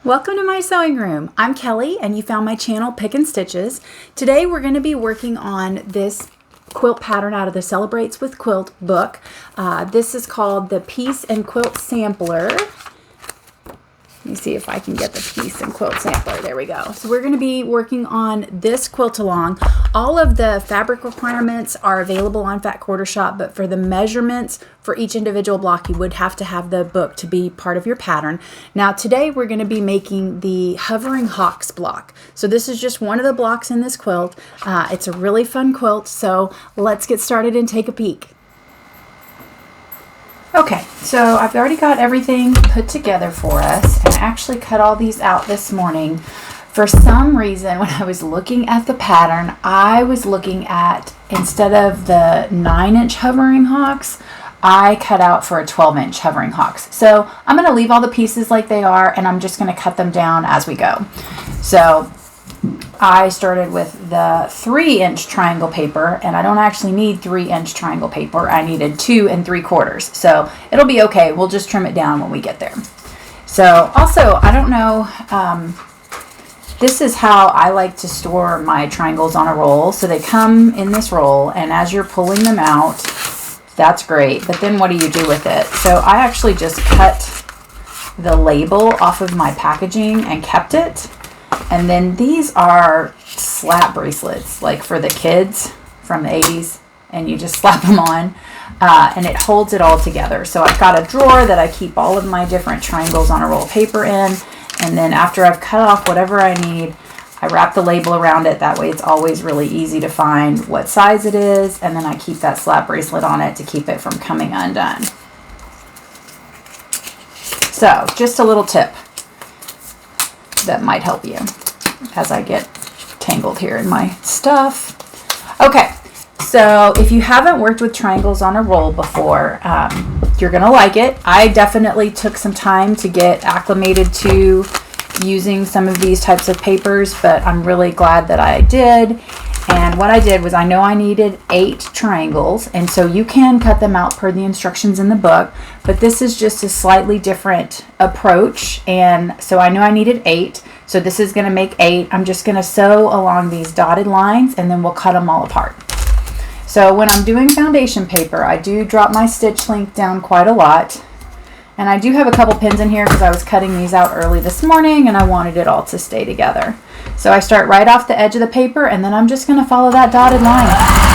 Welcome to my sewing room. I'm Kelly and you found my channel Pickin' Stitches. Today we're going to be working on this quilt pattern out of the Celebrates with Quilt book. This is called the Piece and Quilt Sampler. Let me see if I can get the Piece and Quilt Sampler. There we go. So we're going to be working on this quilt along. All of the fabric requirements are available on Fat Quarter Shop, but for the measurements for each individual block, you would have to have the book to be part of your pattern. Now today we're going to be making the Hovering Hawks block. So this is just one of the blocks in this quilt. It's a really fun quilt, so let's get started and take a peek. Okay, so I've already got everything put together for us, and I actually cut all these out this morning. For some reason, when I was looking at the pattern, I was looking at, instead of the 9-inch hovering hawks, I cut out for a 12-inch hovering hawks. So I'm going to leave all the pieces like they are, and I'm just going to cut them down as we go. So I started with the 3-inch triangle paper, and I don't actually need 3-inch triangle paper. I needed 2 3/4. So it'll be okay. We'll just trim it down when we get there. So also, I don't know, this is how I like to store my triangles on a roll. So they come in this roll, and as you're pulling them out, that's great. But then what do you do with it? So I actually just cut the label off of my packaging and kept it. And then these are slap bracelets, like for the kids from the 80s, and you just slap them on, and it holds it all together. So I've got a drawer that I keep all of my different triangles on a roll of paper in, and then after I've cut off whatever I need, I wrap the label around it. That way it's always really easy to find what size it is, and then I keep that slap bracelet on it to keep it from coming undone. So just a little tip that might help you as I get tangled here in my stuff. Okay, so if you haven't worked with triangles on a roll before, you're gonna like it. I definitely took some time to get acclimated to using some of these types of papers, but I'm really glad that I did. And what I did was, I know I needed 8 triangles, and so you can cut them out per the instructions in the book, but this is just a slightly different approach, and so I know I needed 8, so this is going to make 8. I'm just going to sew along these dotted lines, and then we'll cut them all apart. So when I'm doing foundation paper, I do drop my stitch length down quite a lot, and I do have a couple pins in here because I was cutting these out early this morning, and I wanted it all to stay together. So I start right off the edge of the paper, and then I'm just going to follow that dotted line.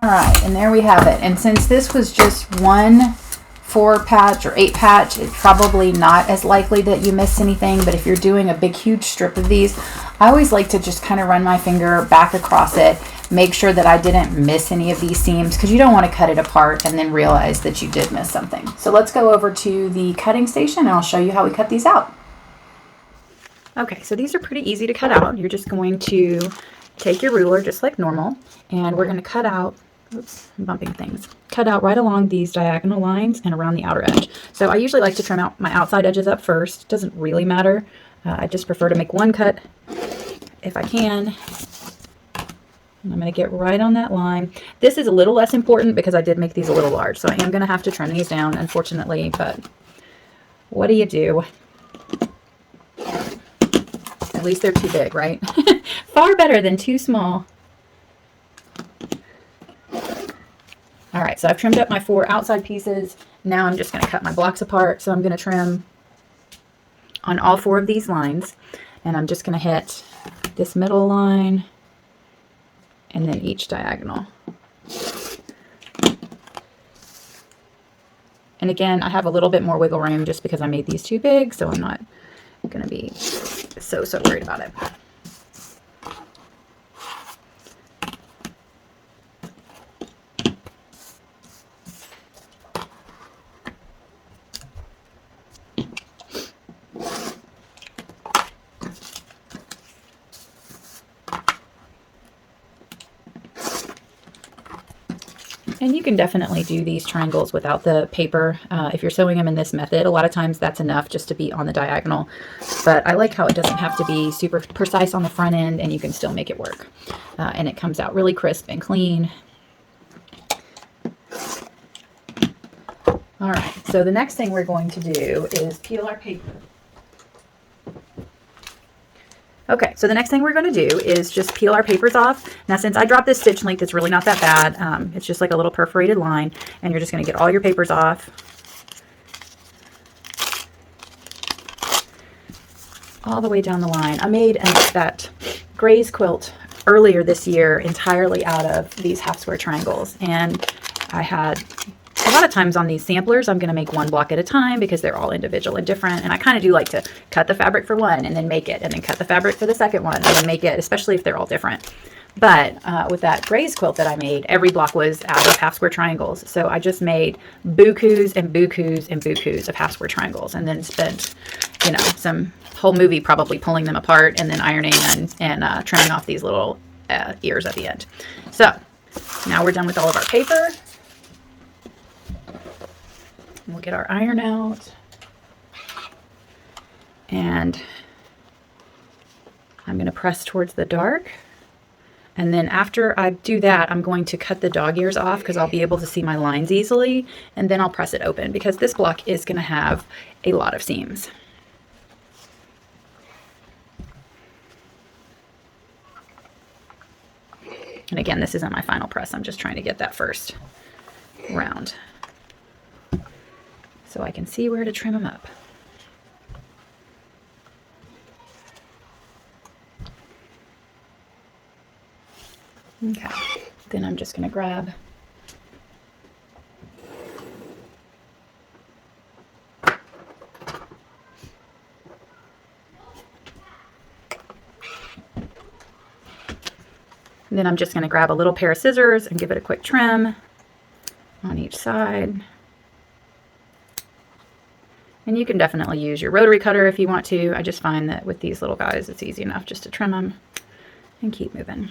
Alright, and there we have it. And since this was just one 4-patch or 8-patch, it's probably not as likely that you miss anything, but if you're doing a big huge strip of these, I always like to just kind of run my finger back across it, make sure that I didn't miss any of these seams, because you don't want to cut it apart and then realize that you did miss something. So let's go over to the cutting station and I'll show you how we cut these out. Okay, so these are pretty easy to cut out. You're just going to take your ruler just like normal, and we're going to cut out, oops, I'm bumping things, cut out right along these diagonal lines and around the outer edge. So I usually like to trim out my outside edges up first. Doesn't really matter. I just prefer to make one cut if I can. And I'm going to get right on that line. This is a little less important because I did make these a little large, so I am going to have to trim these down, unfortunately, but what do you do? At least they're too big, right? far better than too small. All right, so I've trimmed up my 4 outside pieces. Now I'm just going to cut my blocks apart. So I'm going to trim on all 4 of these lines, and I'm just going to hit this middle line and then each diagonal. And again, I have a little bit more wiggle room just because I made these too big, so I'm not going to be so worried about it. And you can definitely do these triangles without the paper. If you're sewing them in this method, a lot of times that's enough just to be on the diagonal. But I like how it doesn't have to be super precise on the front end, and you can still make it work. And it comes out really crisp and clean. All right, so the next thing we're going to do is peel our paper. Okay, so the next thing we're going to do is just peel our papers off. Now, since I dropped this stitch length, it's really not that bad. It's just like a little perforated line, and you're just going to get all your papers off. All the way down the line. I made that Grays quilt earlier this year entirely out of these half square triangles, and I had a lot of times on these samplers, I'm going to make 1 block at a time because they're all individual and different. And I kind of do like to cut the fabric for one and then make it, and then cut the fabric for the second one and then make it, especially if they're all different. But with that Grays quilt that I made, every block was out of half square triangles. So I just made bukus and bukus and bukus of half square triangles, and then spent, you know, some whole movie probably pulling them apart and then ironing and trimming off these little ears at the end. So now we're done with all of our paper. We'll get our iron out, and I'm going to press towards the dark. And then after I do that, I'm going to cut the dog ears off because I'll be able to see my lines easily, and then I'll press it open because this block is going to have a lot of seams. And again, this isn't my final press. I'm just trying to get that first round, so I can see where to trim them up. Okay, then I'm just going to grab a little pair of scissors and give it a quick trim on each side. And you can definitely use your rotary cutter if you want to. I just find that with these little guys, it's easy enough just to trim them and keep moving.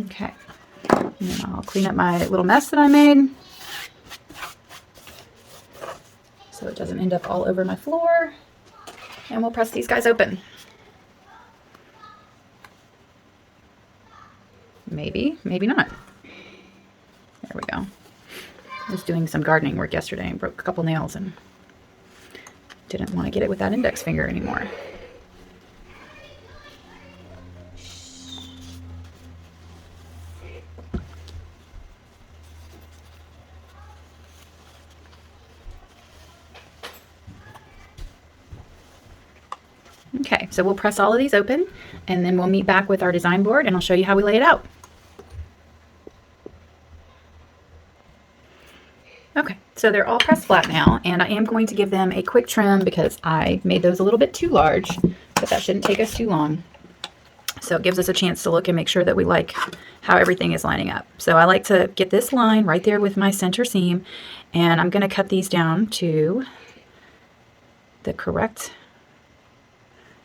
Okay. And then I'll clean up my little mess that I made so it doesn't end up all over my floor. And we'll press these guys open. Maybe, maybe not. There we go. I was doing some gardening work yesterday and broke a couple nails and didn't want to get it with that index finger anymore. Okay, so we'll press all of these open, and then we'll meet back with our design board, and I'll show you how we lay it out. Okay, so they're all pressed flat now, and I am going to give them a quick trim because I made those a little bit too large, but that shouldn't take us too long. So it gives us a chance to look and make sure that we like how everything is lining up. So I like to get this line right there with my center seam, and I'm going to cut these down to the correct.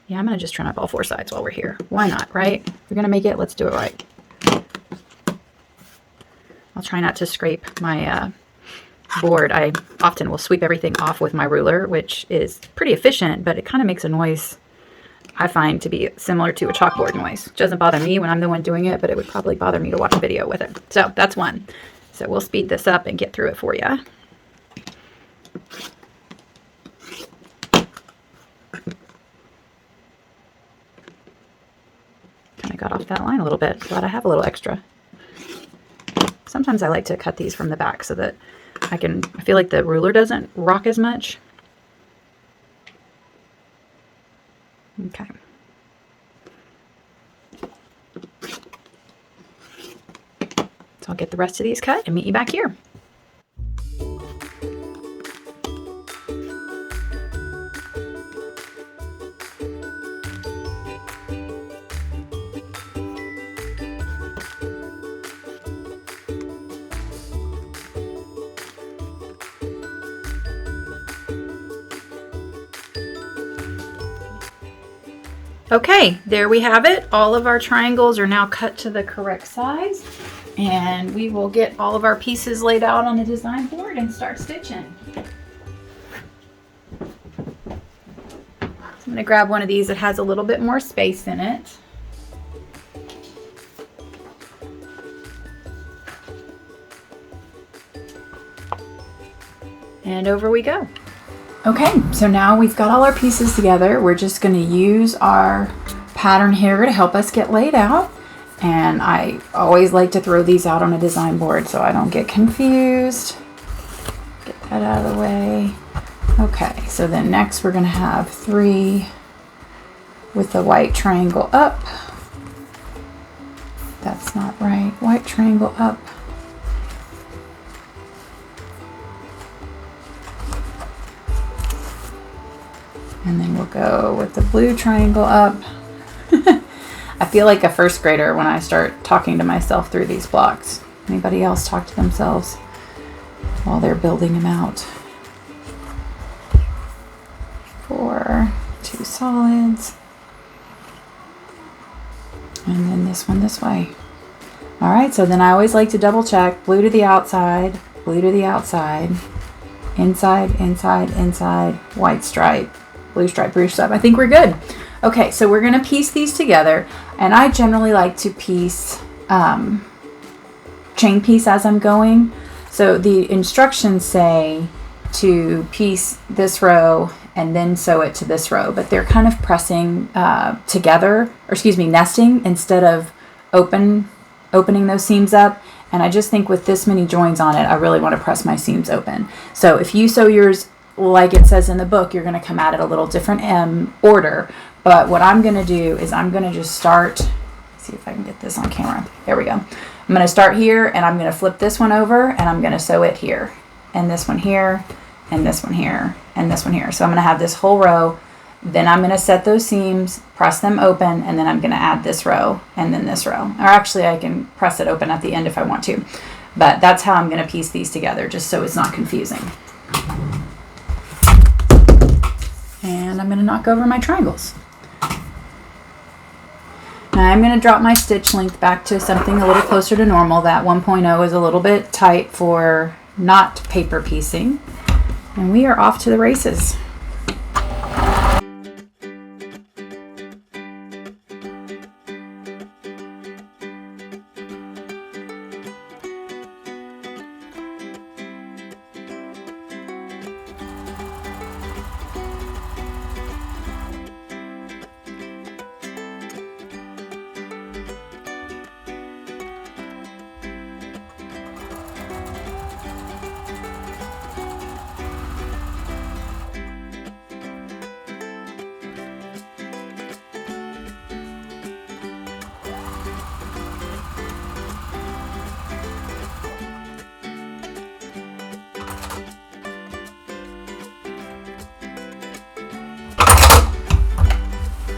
Yeah, I'm going to just trim up all 4 sides while we're here. Why not, right? If we're going to make it, let's do it right. I'll try not to scrape my board, I often will sweep everything off with my ruler, which is pretty efficient, but it kind of makes a noise I find to be similar to a chalkboard noise. It doesn't bother me when I'm the one doing it, but it would probably bother me to watch a video with it. So that's one. So we'll speed this up and get through it for you. Kind of got off that line a little bit. Glad I have a little extra. Sometimes I like to cut these from the back so that I feel like the ruler doesn't rock as much. Okay. So I'll get the rest of these cut and meet you back here. Okay, there we have it. All of our triangles are now cut to the correct size, and we will get all of our pieces laid out on the design board and start stitching. So I'm going to grab one of these that has a little bit more space in it. And over we go. Okay, so now we've got all our pieces together. We're just going to use our pattern here to help us get laid out. And I always like to throw these out on a design board so I don't get confused. Get that out of the way. Okay, so then next we're going to have 3 with the white triangle up. That's not right. White triangle up. And then we'll go with the blue triangle up. I feel like a first grader when I start talking to myself through these blocks. Anybody else talk to themselves while they're building them out? 4, 2 solids. And then this one this way. All right, so then I always like to double check. Blue to the outside, blue to the outside, inside, inside, inside, white stripe. Blue stripe, blue stripe. I think we're good. Okay, so we're going to piece these together, and I generally like to piece, chain piece as I'm going. So the instructions say to piece this row and then sew it to this row, but they're kind of pressing together, or excuse me, nesting instead of opening those seams up. And I just think with this many joins on it, I really want to press my seams open. So if you sew yours like it says in the book, you're going to come at it a little different order. But what I'm going to do is I'm going to just start, see if I can get this on camera. There we go. I'm going to start here, and I'm going to flip this one over, and I'm going to sew it here, and this one here, and this one here, and this one here. So I'm going to have this whole row. Then I'm going to set those seams, press them open, and then I'm going to add this row and then this row. Or actually, I can press it open at the end if I want to. But that's how I'm going to piece these together, just so it's not confusing. And I'm going to knock over my triangles. Now I'm going to drop my stitch length back to something a little closer to normal. That 1.0 is a little bit tight for not paper piecing. And we are off to the races.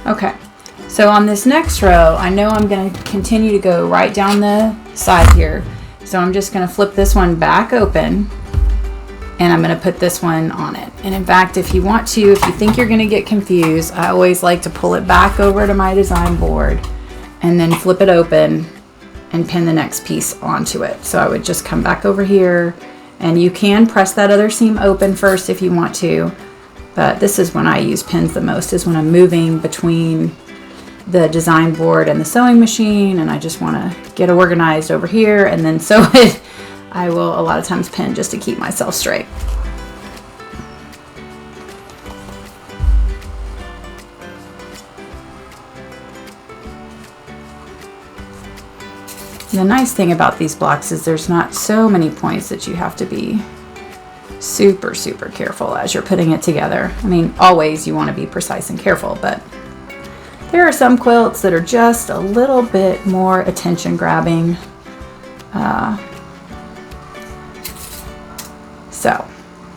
Okay, so on this next row, I know I'm going to continue to go right down the side here. So I'm just going to flip this one back open, and I'm going to put this one on it. And in fact, if you want to, if you think you're going to get confused, I always like to pull it back over to my design board and then flip it open and pin the next piece onto it. So I would just come back over here And you can press that other seam open first if you want to, but this is when I use pins the most, is when I'm moving between the design board and the sewing machine and I just want to get organized over here and then sew it. I will a lot of times pin just to keep myself straight. The nice thing about these blocks is there's not so many points that you have to be super careful as you're putting it together. I mean, always you want to be precise and careful, but there are some quilts that are just a little bit more attention grabbing.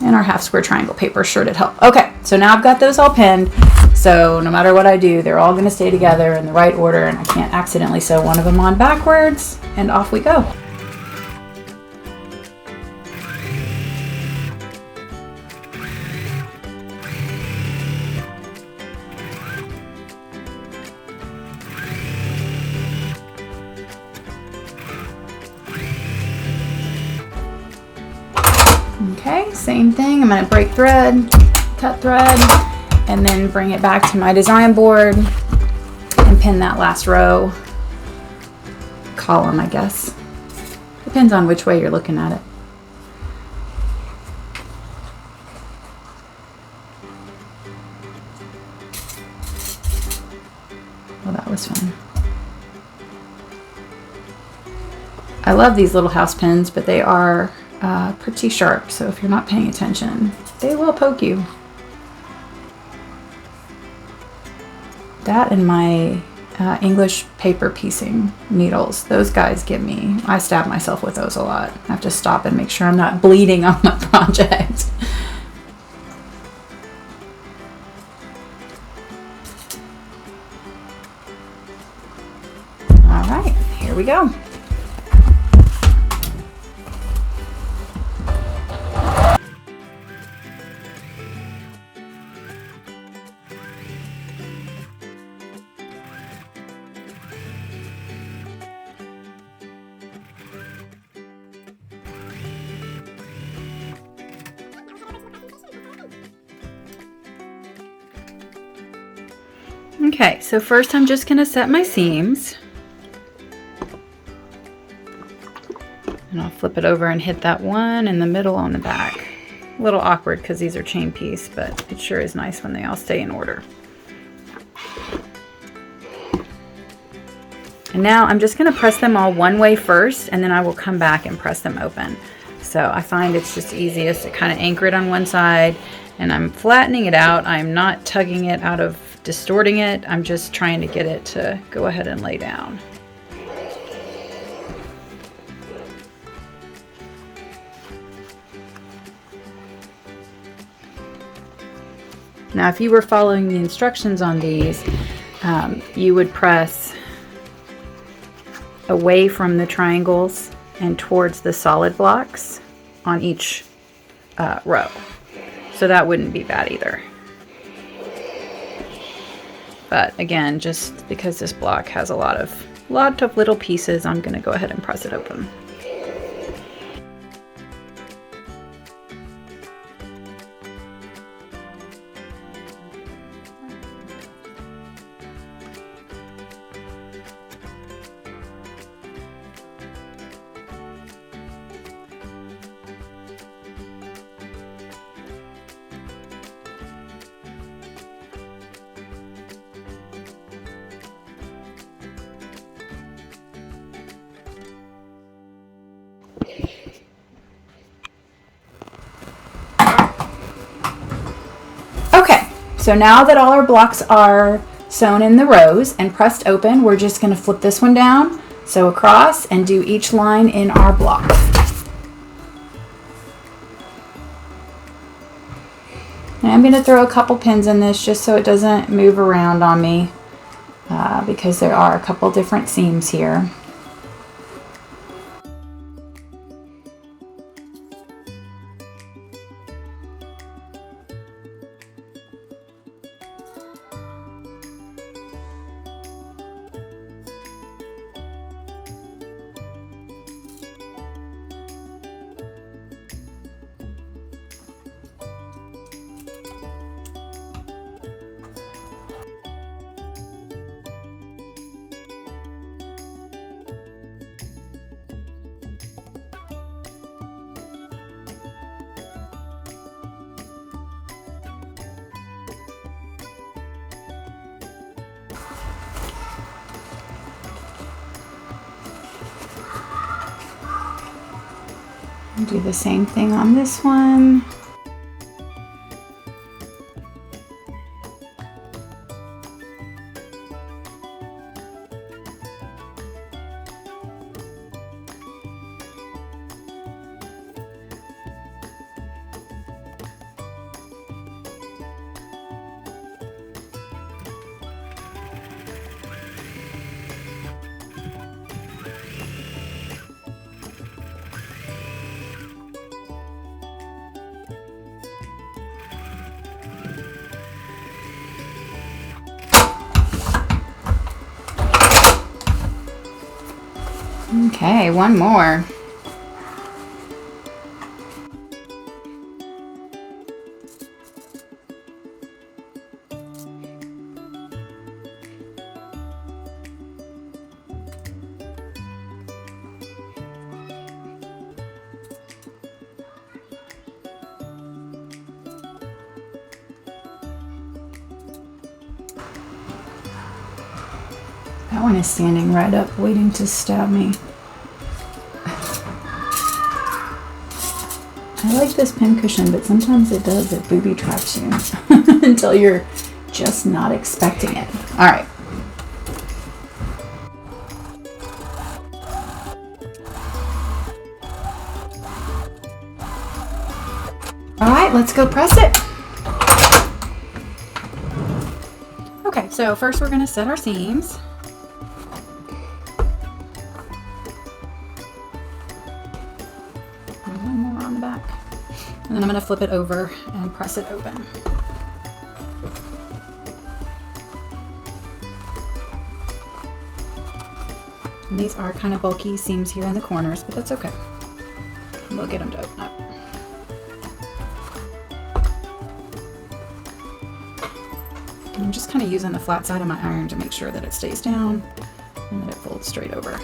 And our half square triangle paper sure did help. Okay, so now I've got those all pinned. So no matter what I do, they're all going to stay together in the right order and I can't accidentally sew one of them on backwards, and off we go. Okay, same thing. I'm going to break thread, cut thread, and then bring it back to my design board and pin that last row, column, I guess. Depends on which way you're looking at it. Well, that was fun. I love these little house pins, but they are pretty sharp, so if you're not paying attention, they will poke you. That and my English paper piecing needles, those guys get me. I stab myself with those a lot. I have to stop and make sure I'm not bleeding on my project. All right, here we go. Okay, so first I'm just going to set my seams. And I'll flip it over and hit that one in the middle on the back. A little awkward because these are chain piece, but it sure is nice when they all stay in order. And now I'm just going to press them all one way first, and then I will come back and press them open. So I find it's just easiest to kind of anchor it on one side, and I'm flattening it out. I'm not tugging it out of distorting it. I'm just trying to get it to go ahead and lay down. Now, if you were following the instructions on these, you would press away from the triangles and towards the solid blocks on each row. So that wouldn't be bad either. But again, just because this block has a lot of little pieces, I'm going to go ahead and press it open. So now that all our blocks are sewn in the rows and pressed open, we're just going to flip this one down, sew across, and do each line in our block. And I'm going to throw a couple pins in this just so it doesn't move around on me because there are a couple different seams here. Do the same thing on this one. Okay, one more. That one is standing right up, waiting to stab me. I like this pincushion, but sometimes it does. It booby traps you until you're just not expecting it. All right. All right, let's go press it. Okay, so first we're going to set our seams. And then I'm going to flip it over and press it open. And these are kind of bulky seams here in the corners, but that's okay. We'll get them to open up. And I'm just kind of using the flat side of my iron to make sure that it stays down and that it folds straight over.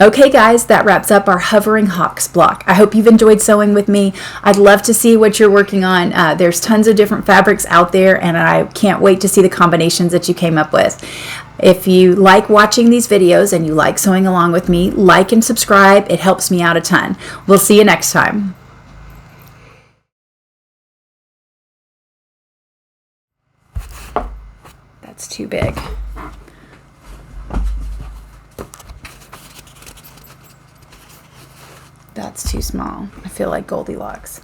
Okay guys, that wraps up our hovering hawks block. I hope you've enjoyed sewing with me. I'd love to see what you're working on. There's tons of different fabrics out there, and I can't wait to see the combinations that you came up with. If you like watching these videos and you like sewing along with me, like and subscribe. It helps me out a ton. We'll see you next time. That's too big. That's too small. I feel like Goldilocks.